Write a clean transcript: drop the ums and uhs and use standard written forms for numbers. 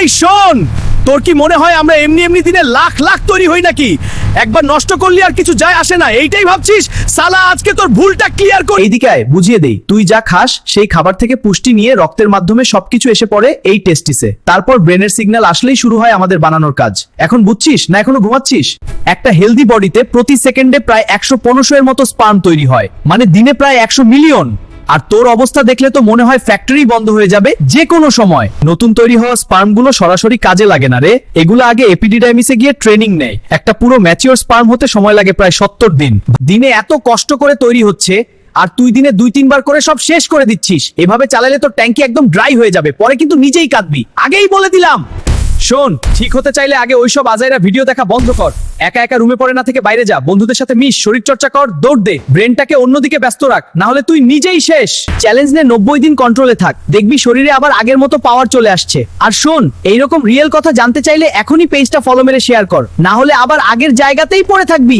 এই শোন, তোর কি মনে হয় আমরা এমনি এমনি দিনে লাখ লাখ তৈরি হই নাকি? একবার নষ্ট করলি আর কিছু যায় আসে না, এইটাই ভাবছিস? সালা আজকে তোর ভুলটা ক্লিয়ার কর। এইদিকে আয়, বুঝিয়ে দেই। তুই যা খাস সেই খাবার থেকে পুষ্টি নিয়ে রক্তের মাধ্যমে সবকিছু এসে পড়ে এই টেস্টিসে। তারপর ব্রেনের সিগন্যাল আসলেই শুরু হয় আমাদের বানানোর কাজ। এখন বুঝছিস না এখনো ঘুমাচ্ছিস? একটা হেলদি বডিতে প্রতি সেকেন্ডে প্রায় 115 এর মতো স্পার্ম তৈরি হয়, মানে দিনে প্রায় 100 মিলিয়ন। আর তোর অবস্থা দেখলে তো মনে হয় ফ্যাক্টরি বন্ধ হয়ে যাবে যে কোনো সময়। নতুন তৈরি হওয়া স্পার্ম গুলো সরাসরি কাজে লাগে না রে, এগুলো আগে এপিডিডাইমিসে গিয়ে ট্রেনিং নেয়। একটা পুরো ম্যাচিওর স্পার্ম হতে সময় লাগে প্রায় 70 দিন। দিনে এত কষ্ট করে তৈরি হচ্ছে, আর তুই দিনে 2-3 বার করে সব শেষ করে দিচ্ছিস। এভাবে চালালে তো ট্যাঙ্কি একদম ড্রাই হয়ে যাবে, পরে কিন্তু নিজেই কাঁদবি। আগেই বলে দিলাম। শোন, ঠিক হতে চাইলে আগে ওইসব আজাইরা ভিডিও দেখা বন্ধ কর। একা একা রুমে পড়ে না থেকে বাইরে যা, বন্ধুদের সাথে মিশ, শরীর চর্চা কর, দৌড় দে, ব্রেনটাকে অন্যদিকে ব্যস্ত রাখ, না হলে তুই নিজেই শেষ। চ্যালেঞ্জ নে, 90 দিন কন্ট্রোলে থাক, দেখবি শরীরে আবার আগের মতো পাওয়ার চলে আসছে। আর শোন, এইরকম রিয়েল কথা জানতে চাইলে এখনই পেজটা ফলো মেরে শেয়ার কর, না হলে আবার আগের জায়গাতেই পড়ে থাকবি।